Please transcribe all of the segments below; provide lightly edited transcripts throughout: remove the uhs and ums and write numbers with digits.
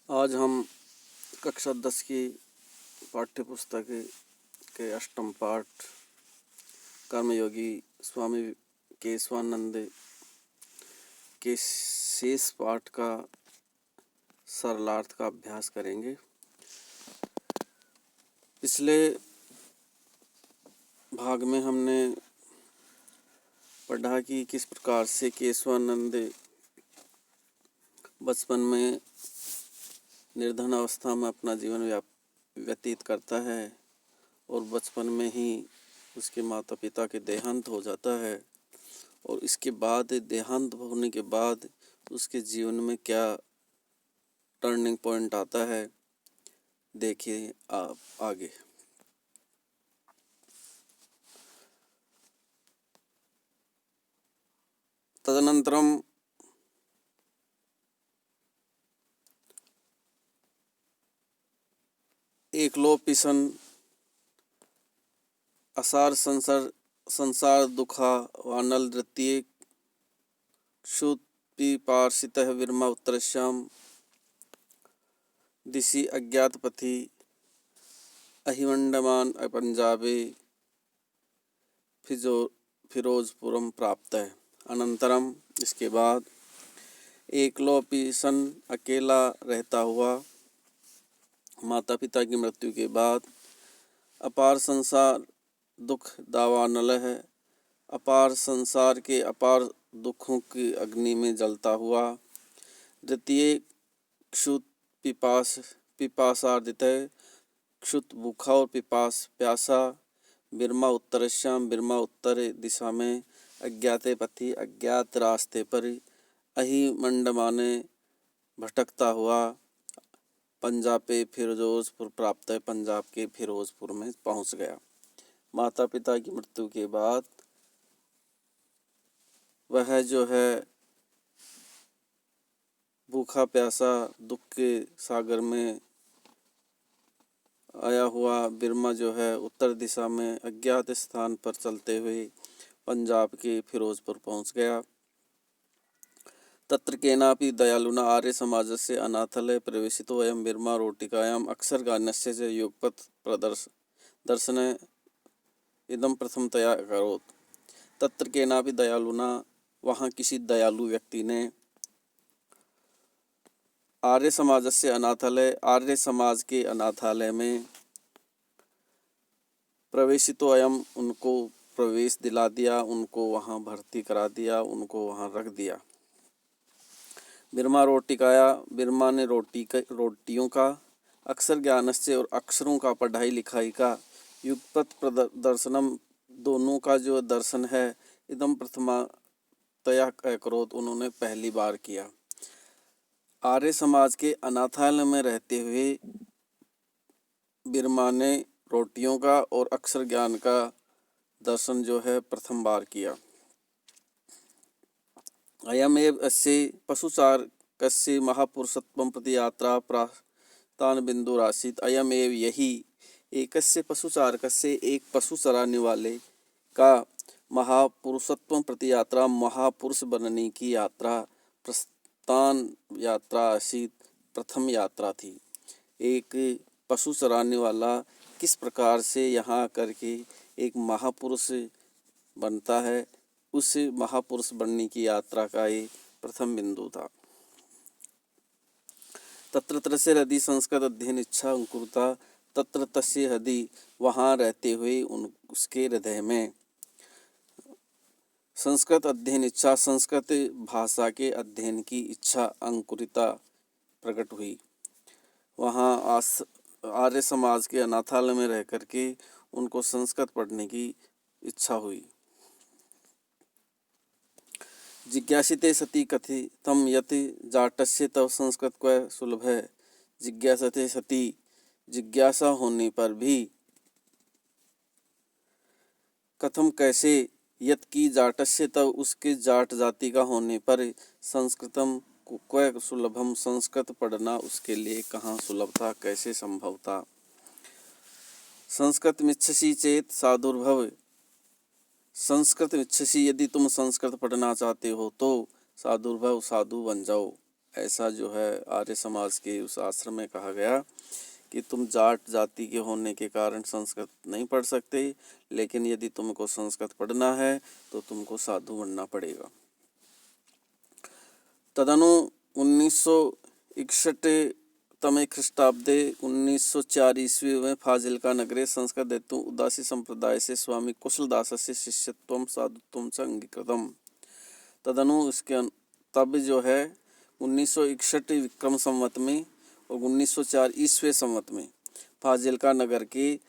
आज हम कक्षा 10 की पाठ्य पुस्तक के अष्टम पाठ कर्मयोगी स्वामी केशवानंद के शेष पाठ का सरलार्थ का अभ्यास करेंगे। पिछले भाग में हमने पढ़ा कि किस प्रकार से केशवानंद बचपन में निर्धन अवस्था में अपना जीवन व्यतीत करता है और बचपन में ही उसके माता पिता के देहांत हो जाता है और इसके बाद देहांत होने के बाद उसके जीवन में क्या टर्निंग पॉइंट आता है, देखिए आप आगे। तदनंतरम एकलोपि सन् असार संसार दुखा वानल द्वितीय क्षुत्पिपासितः विरमा उत्तरश्याम दिशि अज्ञातपथि अहिमंडमान पंजाबे फिरोजपुरम प्राप्त है। अनंतरम इसके बाद एकलोपि सन् अकेला रहता हुआ माता पिता की मृत्यु के बाद अपार संसार दुख दावानल है, अपार संसार के अपार दुखों की अग्नि में जलता हुआ द्वितीय क्षुत पिपासार्दित है, क्षुत भूखा और पिपास प्यासा बिरमा उत्तरश्याम बिरमा उत्तर दिशा में अज्ञाते पथि अज्ञात रास्ते पर अहि मंडमाने भटकता हुआ पंजाब पे फिरोजपुर प्राप्त है, पंजाब के फिरोजपुर में पहुंच गया। माता पिता की मृत्यु के बाद वह जो है भूखा प्यासा दुख के सागर में आया हुआ बिरमा जो है उत्तर दिशा में अज्ञात स्थान पर चलते हुए पंजाब के फिरोजपुर पहुंच गया। तत्र केनापि दयालुना आर्य समाजस्य अनाथलये प्रवेशितो अयं बिरमा रोटिकायाम् अक्षरगानस्य च युगपत् दर्शन इदं प्रथमतया अकरोत्। तत्र केनापि दयालुना, वहाँ किसी दयालु व्यक्ति ने आर्य समाजस्य अनाथालय, आर्य समाज के अनाथालय में प्रवेशितो अयम, उनको प्रवेश दिला दिया, उनको वहाँ भर्ती करा दिया, उनको वहाँ रख दिया। बिरमा रोटिकाया, बिरमा ने रोटियों का, अक्षर ज्ञानस्य और अक्षरों का पढ़ाई लिखाई का, युगपत दर्शनम दोनों का जो दर्शन है, इदम प्रथमा तया अकरोत, उन्होंने पहली बार किया। आर्य समाज के अनाथालय में रहते हुए बिरमा ने रोटियों का और अक्षर ज्ञान का दर्शन जो है प्रथम बार किया। अयमेव अस्य पशुचारकस्य महापुरुषत्वं प्रति यात्रा प्रास्थान बिंदुरासीत्। अयमेव यही एकस्य पशुचारकस्य, एक पशु चराने वाले का महापुरुषत्वं प्रति यात्रा, महापुरुष बनने की यात्रा, प्रस्थान यात्रा आसीत्, प्रथम यात्रा थी। एक पशु चराने वाला किस प्रकार से यहाँ आकर के एक महापुरुष बनता है, उस महापुरुष बनने की यात्रा का ये प्रथम बिंदु था। तत्र तस्य हृदि संस्कृत अध्ययन इच्छा अंकुरता, तत्र तस्य हृदि, वहाँ रहते हुए उसके हृदय में संस्कृत अध्ययन इच्छा, संस्कृत भाषा के अध्ययन की इच्छा अंकुरिता प्रकट हुई। वहाँ आर्य समाज के अनाथालय में रह करके उनको संस्कृत पढ़ने की इच्छा हुई। जिज्ञासिते सति कथितं यत् जाटस्य तव संस्कृत क्व सुलभ है। जिज्ञासते सति, जिज्ञासा होने पर भी, कथम कैसे, यत् की जाटस्य तव, उसके जाट जाति का होने पर, संस्कृतम क्व सुलभम, संस्कृत पढ़ना उसके लिए कहाँ सुलभ था, कैसे संभव था। संस्कृत मिच्छसि चेत साधुर्भव, संस्कृत मिच्छसि, यदि तुम संस्कृत पढ़ना चाहते हो तो साधुर्भव, साधु बन जाओ, ऐसा जो है आर्य समाज के उस आश्रम में कहा गया कि तुम जाट जाति के होने के कारण संस्कृत नहीं पढ़ सकते, लेकिन यदि तुमको संस्कृत पढ़ना है तो तुमको साधु बनना पड़ेगा। तदनु 1961 तमे ख्रीष्टाब्दे 1904 ईस्वी में फाजिल्का नगरे संस्कृत हेतु उदासी संप्रदाय से स्वामी कुशलदासस्य शिष्यत्वं साधुत्वं च अंगीकृतम्। तदनु इसके तब जो है 1961 विक्रम संवत में और 1904 ईस्वी संवत में फाजिल्का नगर के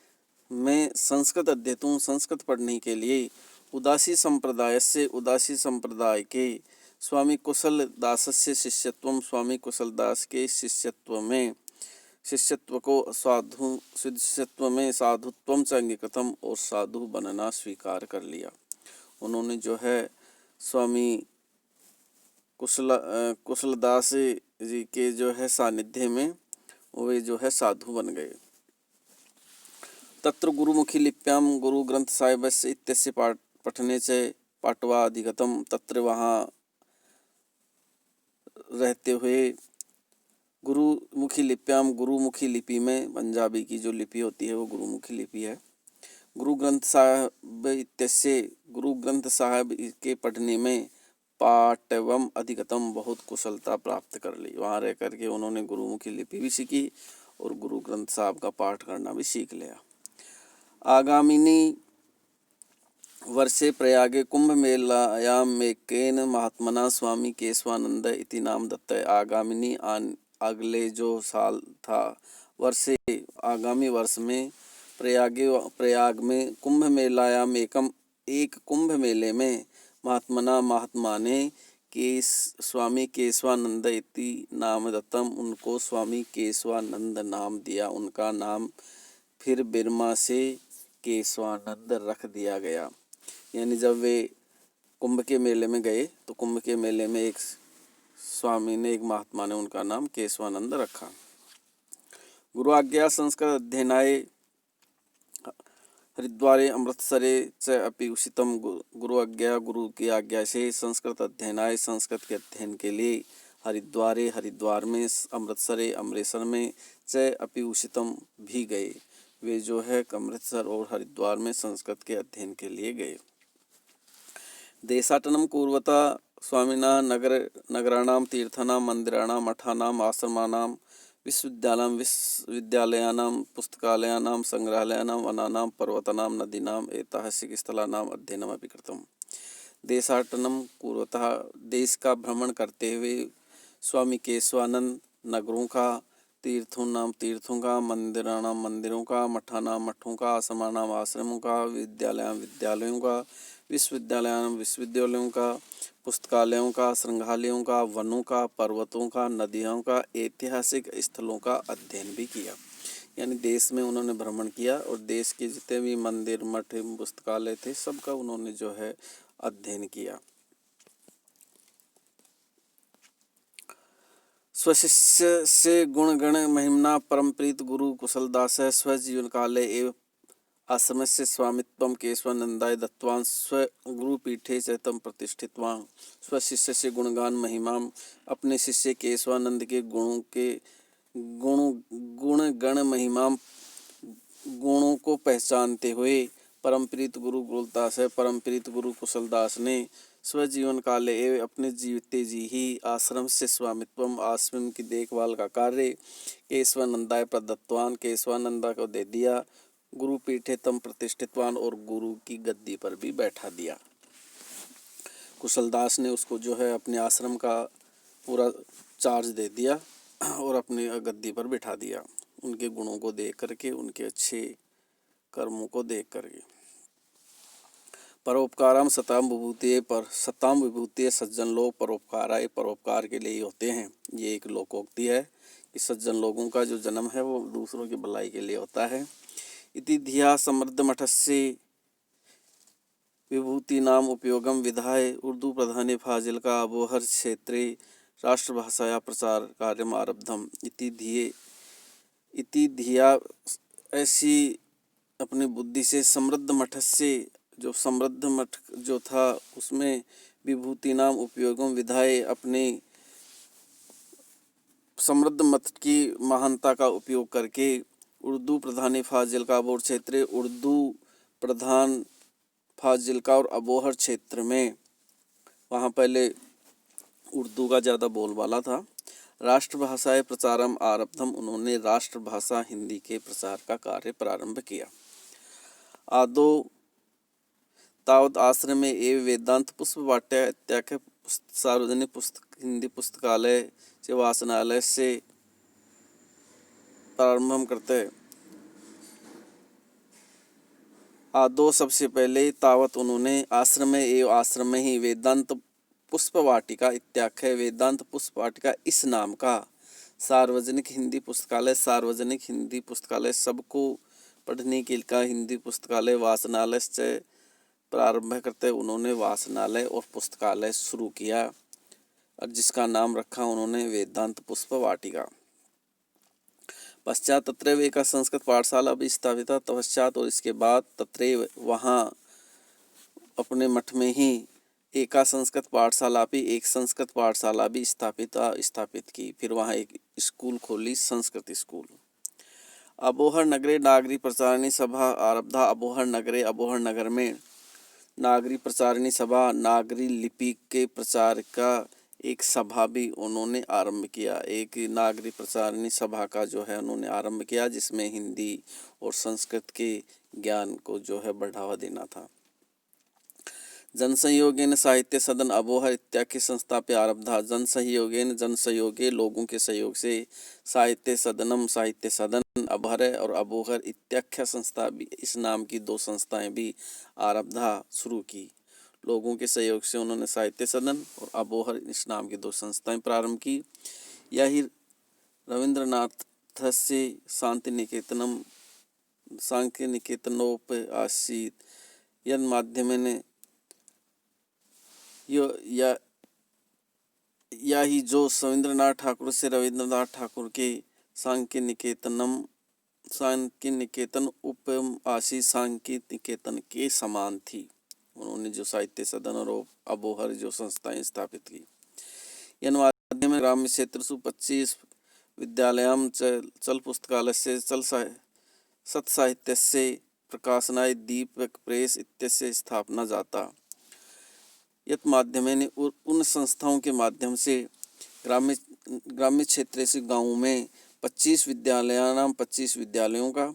में संस्कृत अध्येतों संस्कृत पढ़ने के लिए उदासी संप्रदाय के स्वामी कुशल दासस्य शिष्यत्वम स्वामी कुशल दास के शिष्यत्व में साधुत्वम च अंगीकृतम और साधु बनना स्वीकार कर लिया। उन्होंने जो है स्वामी कुशलदास जी के जो है सानिध्य में वे जो है साधु बन गए। तत्र गुरुमुखी लिप्याम गुरु ग्रंथ साहिबस्य इत्यस्य पठने से पाटवा अधिगतम। तत्र वहाँ रहते हुए गुरुमुखी लिपि में, पंजाबी की जो लिपि होती है वो गुरुमुखी लिपि है। गुरु ग्रंथ साहिब के पढ़ने में पाटवम अधिगतम बहुत कुशलता प्राप्त कर ली। वहाँ रह करके उन्होंने गुरुमुखी लिपि भी सीखी और गुरु ग्रंथ साहिब का पाठ करना भी सीख लिया। आगामिनी वर्षे प्रयागे कुंभ मेलायां मेकेन महात्मना स्वामी केशवानंद इति नाम दत्त। आगामिनी अगले जो साल था वर्षे आगामी वर्ष में प्रयाग में कुंभ मेलायां एक कुंभ मेले में महात्मा ने स्वामी केशवानंद इति नाम दत्तम उनको स्वामी केशवानंद नाम दिया। उनका नाम फिर बिरमा से केशवानंद रख दिया गया। यानी जब वे कुंभ के मेले में गए तो कुंभ के मेले में एक महात्मा ने उनका नाम केशवानंद रखा। गुरु आज्ञा संस्कृत अध्ययनाय हरिद्वारे अमृतसरे च अपि उषितम। गुरु की आज्ञा से संस्कृत अध्ययनाय संस्कृत के अध्ययन के लिए हरिद्वार में, अमृतसर में च अपि उषितम भी गए। वे जो है अमृतसर और हरिद्वार में संस्कृत के अध्ययन के लिए गए। देशाटनं कुर्वता स्वामिना नगराणां तीर्थानां मंदिराणां मठानां आश्रमाणां विद्यालयानां पुस्तकालयानां संग्रहालयानां वनानां पर्वतानां नदीनां ऐतिहासिकस्थलानाम् अध्ययनमपि कृतम्। देशाटनं कुर्वता देश का भ्रमण करते हुए स्वामी केशवानंद नगरों का, तीर्थों का, मंदिरों का, मठों का, आश्रमों का, विद्यालयों का, विश्वविद्यालयों का, पुस्तकालयों का, संग्रहालयों का, वनों का, पर्वतों का, नदियों का, ऐतिहासिक स्थलों का अध्ययन भी किया। यानी देश में उन्होंने भ्रमण किया और देश के जितने भी मंदिर, मठ, पुस्तकालय थे सबका उन्होंने जो है अध्ययन किया। स्वशिष्य से गुणगण महिम्ना परमप्रीत गुरु कुशलदास स्वजीवन काले एवं आश्रम से स्वामित्वं केशवानंदाय दत्तवान् स्वगुरुपीठे च तं प्रतिष्ठितवान्। स्वशिष्य से गुणगान महिमा, अपने शिष्य केशवानंद के गुणगण महिमा गुणों को पहचानते हुए परमप्रीत गुरु कुशलदास ने स्वजीवन काले एवं अपने जीवते जी ही आश्रम से स्वामित्वम आश्रम की देखभाल का कार्य केशवानंदाय प्रदत्तवान केशवानंदा को दे दिया। गुरुपीठे तम प्रतिष्ठितवान और गुरु की गद्दी पर भी बैठा दिया। कुशलदास ने उसको जो है अपने आश्रम का पूरा चार्ज दे दिया और अपनी गद्दी पर बिठा दिया, उनके गुणों को देख करके, उनके अच्छे कर्मों को देख करके। परोपकारम सताम विभूतिये सज्जन लोग परोपकाराय परोपकार के लिए ही होते हैं। ये एक लोकोक्ति है कि सज्जन लोगों का जो जन्म है वो दूसरों की भलाई के लिए होता है। इति धिया समृद्ध मठस्य विभूति नाम उपयोगम विधाय उर्दू प्रधाने फाजिल्का अबोहर क्षेत्रे राष्ट्रभाषाया प्रचार कार्यम आरब्धम। इति धिया ऐसी अपनी बुद्धि से समृद्ध मठस्य, जो समृद्ध मठ जो था उसमें विभूति नाम उपयोगम विधाय अपने समृद्ध मत की महानता का उपयोग करके उर्दू प्रधानी फाजिल्का अबोहर क्षेत्र, उर्दू प्रधान फाजिल्का और अबोहर क्षेत्र में, वहाँ पहले उर्दू का ज़्यादा बोलबाला था। राष्ट्रभाषाएं प्रचारम आरब्धम, उन्होंने राष्ट्रभाषा हिंदी के प्रचार का कार्य प्रारंभ किया। आदो तावत आश्रमे एवं वेदांत पुष्प वाट्य इत्याख्य सार्वजनिक हिंदी पुस्तकालय से वाचनालय से प्रारंभ हम करते हैं। आदो सबसे पहले तावत उन्होंने आश्रम में ही वेदांत पुष्प वाटिका इत्याख्य वेदांत पुष्प वाटिका इस नाम का सार्वजनिक हिंदी पुस्तकालय सबको पढ़ने के लिए हिंदी पुस्तकालय वाचनालय से प्रारंभ करते उन्होंने वाचनालय और पुस्तकालय शुरू किया और जिसका नाम रखा उन्होंने वेदांत पुष्प वाटिका। पश्चात तत्रैव एक संस्कृत पाठशाला भी स्थापित तपश्चात, और इसके बाद तत्रैव वहाँ अपने मठ में ही एक संस्कृत पाठशाला भी स्थापित की। फिर वहाँ एक स्कूल खोली, संस्कृत स्कूल। अबोहर नगरे नागरी प्रचारिणी सभा आरब्धा, अबोहर नगर में नागरी प्रचारिणी सभा, नागरी लिपि के प्रचार का एक सभा भी उन्होंने आरंभ किया। एक नागरी प्रचारिणी सभा का जो है उन्होंने आरंभ किया, जिसमें हिंदी और संस्कृत के ज्ञान को जो है बढ़ावा देना था। जनसहयोगेन साहित्य सदन अबोहर इत्याख्य संस्थाप्य आरब्धा, जनसहयोगे लोगों के सहयोग से साहित्य सदन अबोहर और अबोहर इत्याख्य संस्था भी, इस नाम की दो संस्थाएं भी आरब्धा शुरू की। लोगों के सहयोग से उन्होंने साहित्य सदन और अबोहर इस नाम की दो संस्थाएं प्रारंभ की। यही रवींद्रनाथस्य शान्तिनिकेतनोप आसीत्, यन्माध्यमेन यही जो रवींद्रनाथ ठाकुर के शान्तिनिकेतन उपम आसी शान्तिनिकेतन के समान थी। उन्होंने जो साहित्य सदन और अबोहर जो संस्थाएं स्थापित की। यन माध्यम ग्राम्य क्षेत्र 25 विद्यालयां चल पुस्तकालय से चल सत साहित्य से प्रकाशनाय दीपक प्रेस इत्यस्य स्थापना जाता। यत माध्यमेन उन संस्थाओं के माध्यम से ग्राम्य क्षेत्र से गाँव में 25 विद्यालयों का,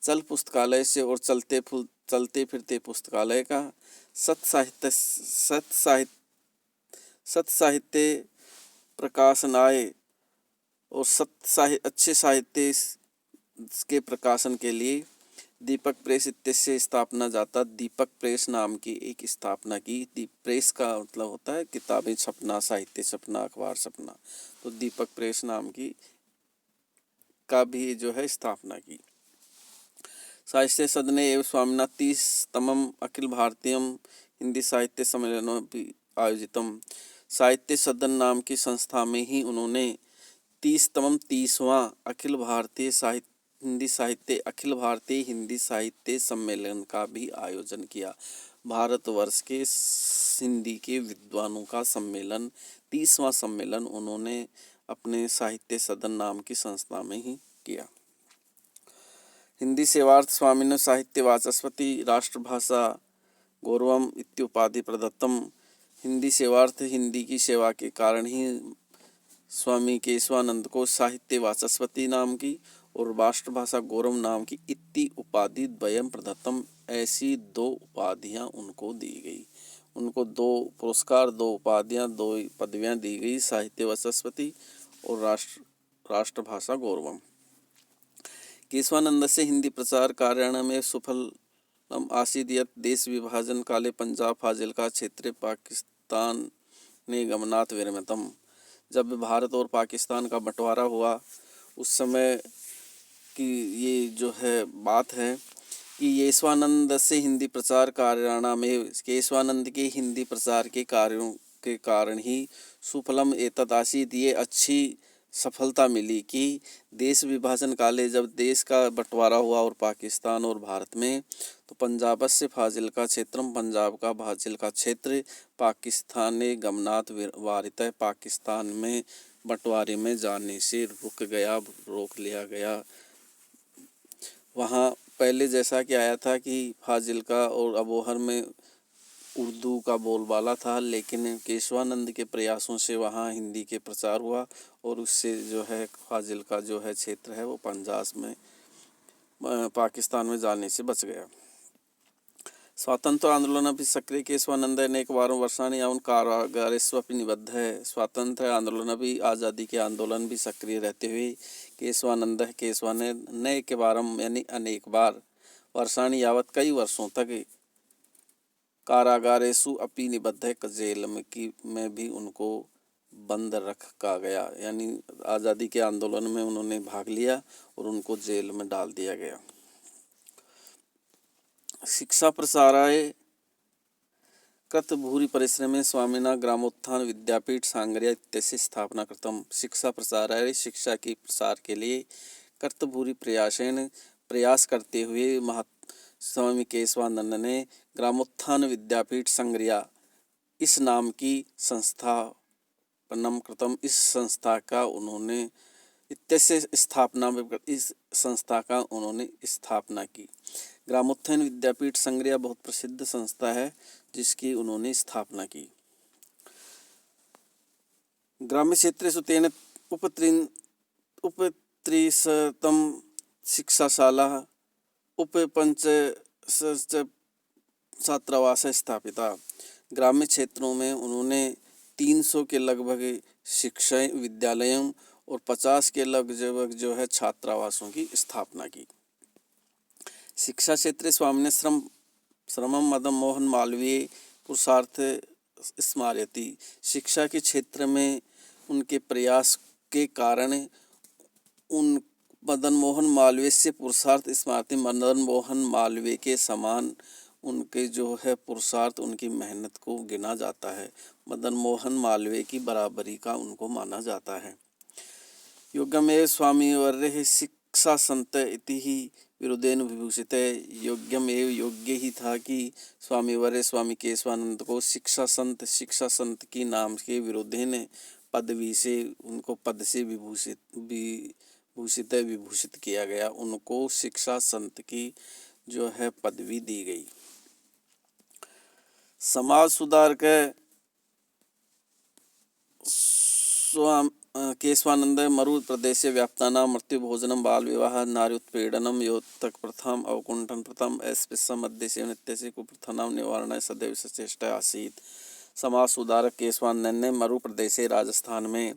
चल पुस्तकालय से और चलते फिरते पुस्तकालय का, सत साहित्य प्रकाशनाय और अच्छे साहित्य के प्रकाशन के लिए दीपक प्रेस इत्यस्य स्थापना जाता। दीपक प्रेस नाम की एक स्थापना की। प्रेस का मतलब होता है किताबें छपना, साहित्य छपना, अखबार छपना, तो दीपक प्रेस नाम की का भी जो है स्थापना की। साहित्य सदने एवं स्वामिना 30तमम् अखिल भारतीयम हिंदी साहित्य सम्मेलन भी आयोजितम। साहित्य सदन नाम की संस्था में ही उन्होंने 30वां अखिल भारतीय हिंदी साहित्य सम्मेलन का भी आयोजन किया। भारतवर्ष के हिंदी के विद्वानों का सम्मेलन, 30वां सम्मेलन उन्होंने अपने साहित्य सदन नाम की संस्था में ही किया। हिंदी सेवार्थ स्वामिनो साहित्य वाचस्पति राष्ट्रभाषा गौरवम इत्युपाधि प्रदत्तम। हिंदी सेवार्थ हिंदी की सेवा के कारण ही स्वामी केशवानंद को साहित्य वाचस्पति नाम की और राष्ट्रभाषा गौरव नाम की इत्ति उपाधि द्वयम प्रदत्तम, ऐसी 2 उपाधियां उनको दी गई। उनको 2 पुरस्कार, 2 उपाधियां, 2 पदवियां दी गई, साहित्य वाचस्पति और राष्ट्रभाषा गौरवम। केशवानंद से हिंदी प्रचार कार्याण में सुफलम आसीत् यत् देश विभाजन काले पंजाब फाजिल्का क्षेत्र पाकिस्तान ने गमनात् विरमितम। जब भारत और पाकिस्तान का बंटवारा हुआ उस समय की ये जो है बात है कि केशवानंद से हिंदी प्रचार कार्याणा में केशवानंद के हिंदी प्रचार के कार्यों के कारण ही सुफलम एतत् आसीत्, ये अच्छी सफलता मिली कि देश विभाजन काले जब देश का बंटवारा हुआ और पाकिस्तान और भारत में, तो पंजाबस्य फाजिल्का क्षेत्रम, पंजाब का फाजिल्का क्षेत्र पाकिस्तान ने गमनात् वारित, पाकिस्तान में बंटवारे में जाने से रोक लिया गया। वहाँ पहले जैसा कि आया था कि फाजिल्का और अबोहर में उर्दू का बोलबाला था, लेकिन केशवानंद के प्रयासों से वहाँ हिंदी के प्रचार हुआ और उससे जो है फाजिल्का जो है क्षेत्र है वो पंजाब में पाकिस्तान में जाने से बच गया। स्वातंत्र्य आंदोलन भी सक्रिय केशवानंद अनेक बारों वर्षाणि यावन् कारागारेष्वपि निबद्ध है। स्वातंत्र्य आंदोलन भी आज़ादी के आंदोलन भी सक्रिय रहते हुए केशवानंद के बारम यानी अनेक बार वर्षाणि यावत कई वर्षों तक कारागारेषु अपि निबद्ध है, जेल में भी उनको बंद रखा गया, यानी आज़ादी के आंदोलन में उन्होंने भाग लिया और उनको जेल में डाल दिया गया। शिक्षा प्रसाराय कृत भूरि परिश्रमे स्वामिना ग्रामोत्थान विद्यापीठ सांगरिया इत्यस्य स्थापना कृतम। शिक्षा प्रसाराय शिक्षा के प्रसार के लिए कृत भूरि प्रयास करते हुए स्वामी केशवानंद ने ग्रामोत्थान विद्यापीठ संग्रिया इस नाम की संस्थापनम कृतम। इस संस्था का उन्होंने इस संस्था का उन्होंने स्थापना की। ग्रामोत्थान विद्यापीठ संग्रिया बहुत प्रसिद्ध संस्था है जिसकी उन्होंने स्थापना की। ग्राम्य क्षेत्रेषु तेन उपत्रिशतं शिक्षाशाला उपपंचाशत् छात्रावास स्थापिता। ग्राम्य क्षेत्रों में उन्होंने 300 के लगभग शिक्षा विद्यालयों और 50 के लगभग जो है छात्रावासों की स्थापना की। शिक्षा क्षेत्र स्वामिने श्रमम मदन मोहन मालवीय पुरुषार्थ स्मारयति। शिक्षा के क्षेत्र में उनके प्रयास के कारण उन मदन मोहन मालवीय से पुरुषार्थ स्मारती। मदन मोहन मालवीय के समान उनके जो है पुरुषार्थ, उनकी मेहनत को गिना जाता है। मदन मोहन मालवीय की बराबरी का उनको माना जाता है। योग्यमेव स्वामीवर्य शिक्षा संत इति ही विरुद्धेन विभूषित है। योग्यमेव योग्य ही था कि स्वामीवर्य स्वामी केशवानंद को शिक्षा संत की नाम के विरुद्धेन पदवी से उनको पद से विभूषित किया गया। उनको शिक्षा संत की जो है पदवी दी गई। समाज सुधार के केशवानंद मरु प्रदेशे व्याप्तानां मृत्यु भोजनम बाल विवाह नारी उत्पीड़नम योतक प्रथम अवकुंठन प्रथम अस्पृश्यम मध्य सेवन इत्यादि कुप्रथानां निवारणाय सदैव सचेष्टा आसीत्। समाज सुधारक केशवानंद ने मरु प्रदेशे राजस्थान में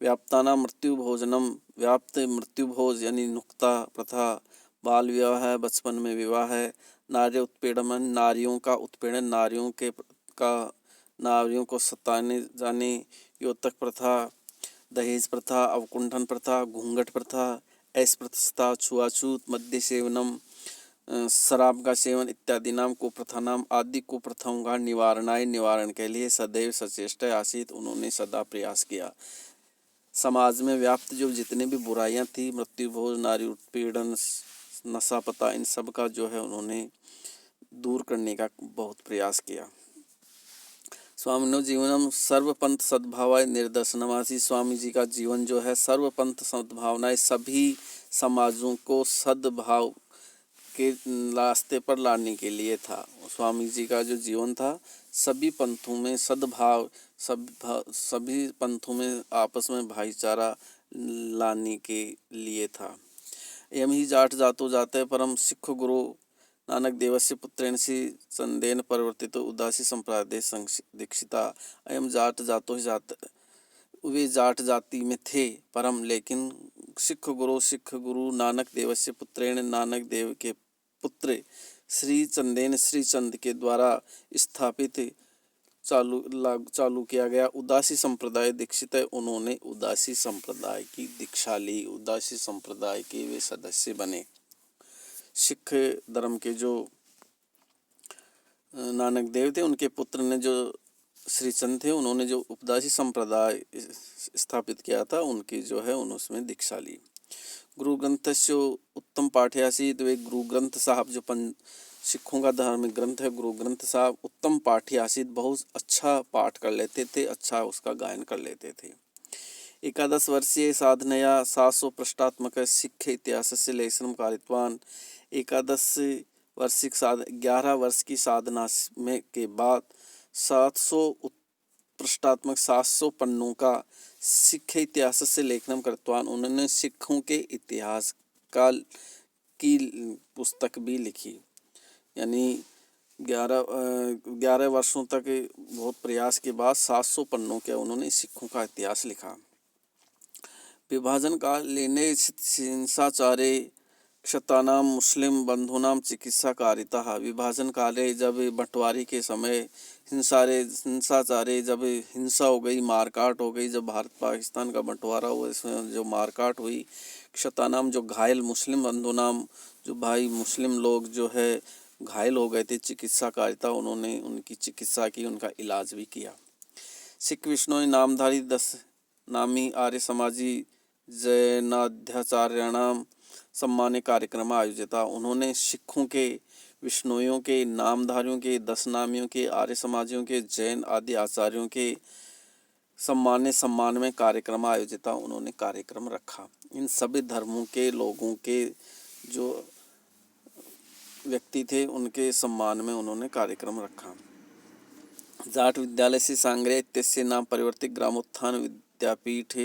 व्याप्तानां मृत्यु भोजनम व्याप्त मृत्यु भोज यानी नुक्ता प्रथा, बाल विवाह है बचपन में विवाह है, नारी उत्पीड़न नारियों का उत्पीड़न नारियों को सताने जाने, योतक प्रथा, दहेज प्रथा, अवकुंठन प्रथा, घूंघट प्रथा, अस्पृश्यता, छुआछूत, मद्य सेवनम शराब का सेवन इत्यादि नाम कुप्रथानाम आदि कुप्रथाओं का निवारण के लिए सदैव सचेष्ट आसीत। उन्होंने सदा प्रयास किया। समाज में व्याप्त जो जितने भी बुराइयां थी, मृत्यु भोज, नारी उत्पीड़न, नशा पता, इन सब का जो है उन्होंने दूर करने का बहुत प्रयास किया। स्वामिनो जीवनम सर्वपंथ सद्भावाय निर्दर्शनमासी। स्वामी जी का जीवन जो है सर्वपंथ सद्भावनाएं सभी समाजों को सद्भाव के रास्ते पर लाने के लिए था। स्वामी जी का जो जीवन था सभी पंथों में सद्भाव, सभी पंथों में आपस में भाईचारा लाने के लिए था। एवं ही जाट जातो जाते परम सिख गुरु नानक देवस्य पुत्रेण श्री चंदेन परिवर्तित उदासी संप्रदाय दीक्षिता। अयम जाट वे जाट जाति में थे परम, लेकिन सिख गुरु नानक देवस्य पुत्रेण नानक देव के पुत्र श्री चंद के द्वारा स्थापित चालू किया गया उदासी संप्रदाय दीक्षित है। उन्होंने उदासी संप्रदाय की दीक्षा ली, उदासी संप्रदाय के वे सदस्य बने। सिख धर्म के जो नानक देव थे उनके पुत्र ने जो श्री चंद थे, उन्होंने जो उदासी संप्रदाय स्थापित किया था उनकी जो है उसमें दीक्षा ली। गुरु ग्रंथस्य उत्तम पाठ्यासीत। वे गुरु ग्रंथ साहब जो सिखों का धार्मिक ग्रंथ है, गुरु ग्रंथ साहब उत्तम पाठ्यासीत, बहुत अच्छा पाठ कर लेते थे, अच्छा उसका गायन कर लेते थे। एकादश वर्षीय साधनया 700 पृष्ठात्मक सिख इतिहासस्य लेखनं कारितवान्। एकादश वार्षिक 11 वर्ष की साधना में के बाद 700 पृष्ठात्मक 700 पन्नों का सिख इतिहास से लेखन कृतवान। उन्होंने सिखों के इतिहास का की पुस्तक भी लिखी। यानी 11 वर्षों तक बहुत प्रयास के बाद 700 पन्नों के उन्होंने सिखों का इतिहास लिखा। विभाजन काल लेने हिंसाचारे क्षतानाम मुस्लिम बंधुनाम चिकित्सा कारिता। विभाजन काले जब बंटवारे के समय हिंसाचारे जब हिंसा हो गई, मारकाट हो गई, जब भारत पाकिस्तान का बंटवारा हुआ इसमें जो मारकाट हुई, क्षतानाम जो घायल मुस्लिम बंधुनाम जो भाई मुस्लिम लोग जो है घायल हो गए थे, चिकित्सा कारिता उन्होंने उनकी चिकित्सा की, उनका इलाज भी किया। सिख विष्णोई नामधारी 10 नामी आर्य समाजी जैनाध्याचार्याणाम सम्मान्य कार्यक्रम आयोजित। उन्होंने सिखों के, विष्णुइयों के, नामधारियों के, 10 नामियों के, आर्य समाजियों के, जैन आदि आचार्यों के सम्मान में कार्यक्रम आयोजित उन्होंने कार्यक्रम रखा। इन सभी धर्मों के लोगों के जो व्यक्ति थे उनके सम्मान में उन्होंने कार्यक्रम रखा। जाट विद्यालय से सांगरिया इत्यस्य नाम परिवर्तित ग्रामोत्थान विद्यापीठ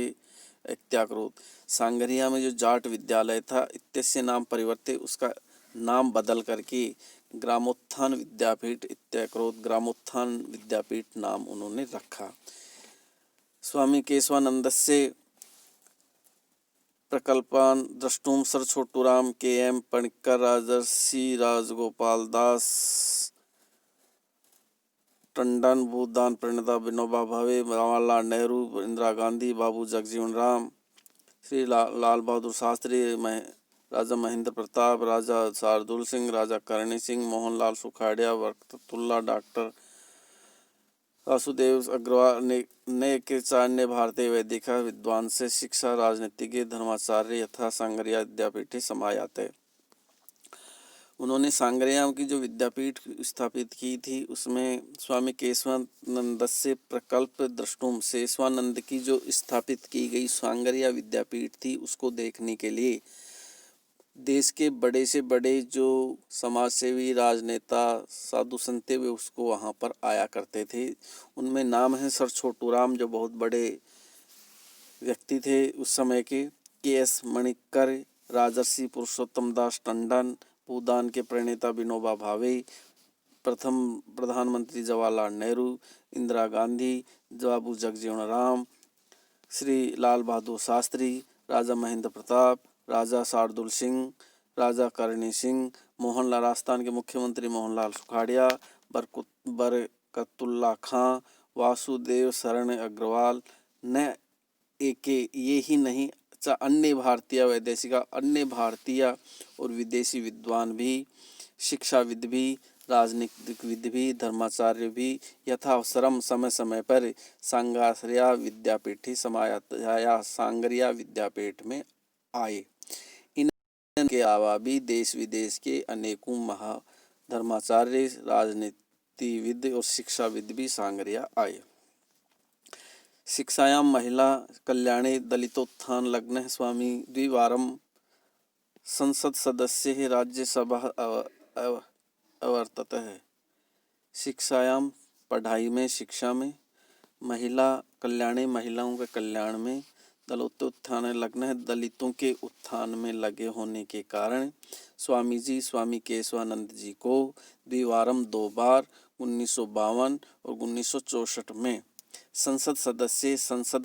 इत्याकृत। सांगरिया में जो जाट विद्यालय था इत्यस्य नाम परिवर्तित, उसका नाम बदल करके ग्रामोत्थान विद्यापीठ इत्याकृत, ग्रामोत्थान विद्यापीठ नाम उन्होंने रखा। स्वामी केशवानंदस्य प्रकल्पान द्रष्टुम सर छोटूराम के.एम. पणिक्कर, राजर्षि राजगोपाल दास टंडन, भूदान प्रणेता विनोबा भावे, जवाहरलाल नेहरू, इंदिरा गांधी, बाबू जगजीवन राम, श्री लाल बहादुर शास्त्री, राजा महेंद्र प्रताप, राजा शार्दुल सिंह, राजा करणी सिंह, मोहनलाल सुखाड़िया, बरकतुल्ला, डॉक्टर वासुदेव अग्रवाल ने के चान्य भारतीय वैदिक विद्वान से शिक्षा, राजनीतिज्ञ, धर्माचार्य यथा सांगरिया विद्यापीठ समायाते। उन्होंने सांगरिया की जो विद्यापीठ स्थापित की थी उसमें स्वामी केशवानंद से प्रकल्प द्रष्टुम, केशवानंद की जो स्थापित की गई सांगरिया विद्यापीठ थी उसको देखने के लिए देश के बड़े से बड़े जो समाज सेवी, राजनेता, साधु संत वे उसको वहाँ पर आया करते थे। उनमें नाम है सर छोटूराम जो बहुत बड़े व्यक्ति थे उस समय के एस मणिक्कर, राजर्षि पुरुषोत्तम दास टंडन, भूदान के प्रणेता विनोबा भावे, प्रथम प्रधानमंत्री जवाहरलाल नेहरू, इंदिरा गांधी, बाबू जगजीवन राम, श्री लाल बहादुर शास्त्री, राजा महेंद्र प्रताप, राजा शार्दुल सिंह, राजा करणी सिंह, मोहनलाल, राजस्थान के मुख्यमंत्री मोहनलाल सुखाड़िया, बरकतुल्ला खां, वासुदेव शरण अग्रवाल न एके ये ही नहीं अन्य भारतीय वैदेशिक, अन्य भारतीय और विदेशी विद्वान भी, शिक्षाविद भी, राजनीतिक विद भी, धर्माचार्य भी यथावसरम समय समय पर सांगरिया विद्यापीठ समाया सांगरिया विद्यापीठ में आए। इनके अलावा भी देश विदेश के अनेकों महाधर्माचार्य, राजनीतिविद और शिक्षाविद भी सांगरिया आए। शिक्षायां महिला कल्याणे दलितोत्थान लग्न स्वामी द्विवारम संसद सदस्य राज्यसभा अवर्तत है। शिक्षायाम पढ़ाई में, शिक्षा में, महिला कल्याणे महिलाओं के कल्याण में, दलितोत्थान लग्न है दलितों के उत्थान में लगे होने के कारण स्वामी केशवानंद जी को द्विवारम 2 बार 1952 और 1964 में संसद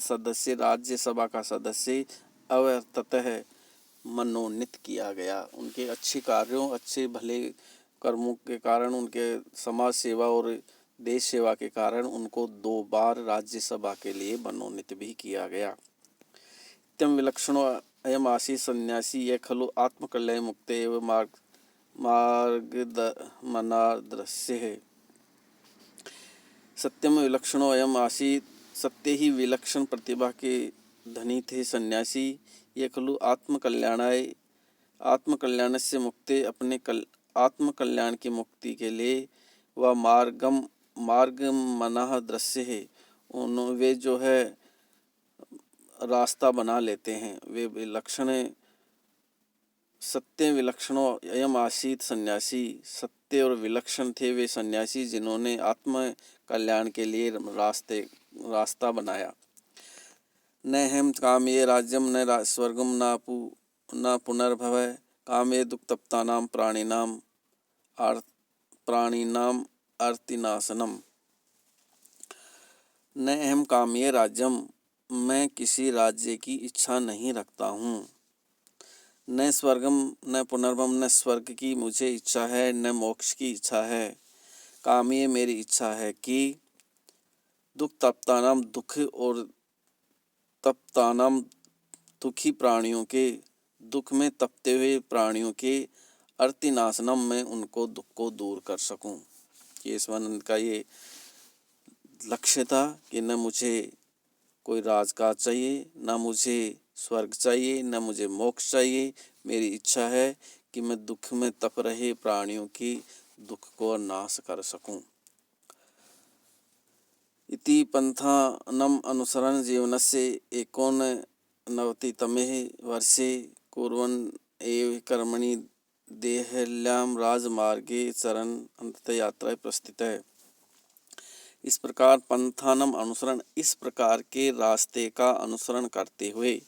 सदस्य राज्यसभा का सदस्य अवर्ततः मनोनीत किया गया। उनके अच्छे कार्यों, अच्छे भले कर्मों के कारण, उनके समाज सेवा और देश सेवा के कारण उनको 2 बार राज्यसभा के लिए मनोनीत भी किया गया। नित्यम विलक्षणो अयम आसी सन्यासी यह खलु आत्मकल्याण मुक्त एवं मार्गमनादृश्य है। सत्यम विलक्षणो अयम आसी, सत्य ही विलक्षण प्रतिभा के धनी थे सन्यासी। ये खलु आत्मकल्याण से मुक्ति, अपने आत्मकल्याण की मुक्ति के लिए वह मार्ग मना दृश्य है। वे जो है रास्ता बना लेते हैं। वे विलक्षण सत्य विलक्षणों अयम आसीत सन्यासी, सत्य और विलक्षण थे वे सन्यासी जिन्होंने आत्म कल्याण के लिए रास्ता बनाया। न हम कामये राज्यम न स्वर्गम न पुनर्भवः कामये दुक्तप्तानाम प्राणिनाम अर्तिनाशनम। न अहम कामये राज्यम, मैं किसी राज्य की इच्छा नहीं रखता हूँ। न स्वर्गम न पुनर्भव, न स्वर्ग की मुझे इच्छा है न मोक्ष की इच्छा है। कामये मेरी इच्छा है कि दुख तप्तानाम, दुख और तप्तानाम दुखी प्राणियों के, दुख में तपते हुए प्राणियों के अर्तिनाशनम, में उनको दुख को दूर कर सकूं। केशवानंद का ये लक्ष्य था कि न मुझे कोई राजकाज चाहिए, न मुझे स्वर्ग चाहिए, न मुझे मोक्ष चाहिए। मेरी इच्छा है कि मैं दुख में तप रहे प्राणियों की दुख को नाश कर सकूं। इति पंथानम अनुसरण जीवनस्य एकोननवतितमे वर्षे कुर्वन् एव कर्मणि देहल्यां राजमार्गे चरन् अंतयात्रा प्रस्थित है। इस प्रकार पंथानम अनुसरण, इस प्रकार के रास्ते का अनुसरण करते हुए,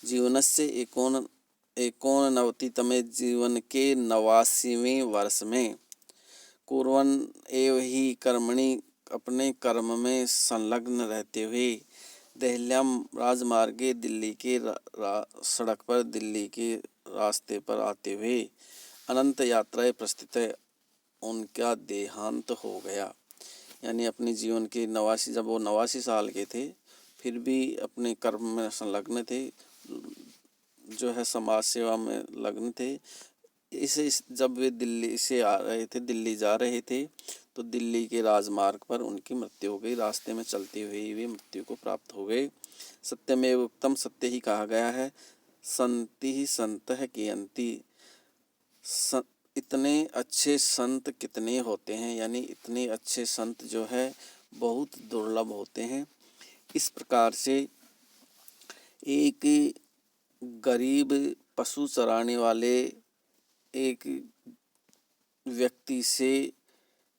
जीवनस्य एकोननवतितमे, जीवन के 89वें वर्ष में, कुर्वन् एव ही कर्मणि, अपने कर्म में संलग्न रहते हुए, देहल्याम राजमार्गे, दिल्ली के सड़क पर, दिल्ली के रास्ते पर आते हुए, अनंत यात्राएं प्रस्थित है, उनका देहांत हो गया। यानी अपने जीवन के 89, जब वो 89 साल के थे, फिर भी अपने कर्म में संलग्न थे, जो है समाज सेवा में लग्न थे। इसे जब वे दिल्ली से आ रहे थे, दिल्ली जा रहे थे, तो दिल्ली के राजमार्ग पर उनकी मृत्यु हो गई। रास्ते में चलते हुए ही वे मृत्यु को प्राप्त हो गए। सत्यमेव उक्तम, सत्य ही कहा गया है। संति ही संतः कियन्ति, इतने अच्छे संत कितने होते हैं, यानी इतने अच्छे संत जो है बहुत दुर्लभ होते हैं। इस प्रकार से एक गरीब पशु चराने वाले एक व्यक्ति से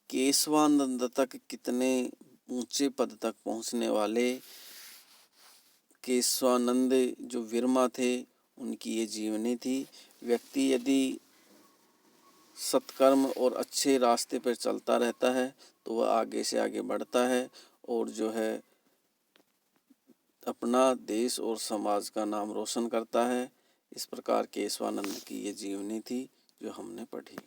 केशवानंद तक, कितने ऊंचे पद तक पहुंचने वाले केशवानंद जो विरमा थे, उनकी ये जीवनी थी। व्यक्ति यदि सत्कर्म और अच्छे रास्ते पर चलता रहता है तो वह आगे से आगे बढ़ता है और जो है अपना देश और समाज का नाम रोशन करता है। इस प्रकार केशवानंद की ये जीवनी थी जो हमने पढ़ी।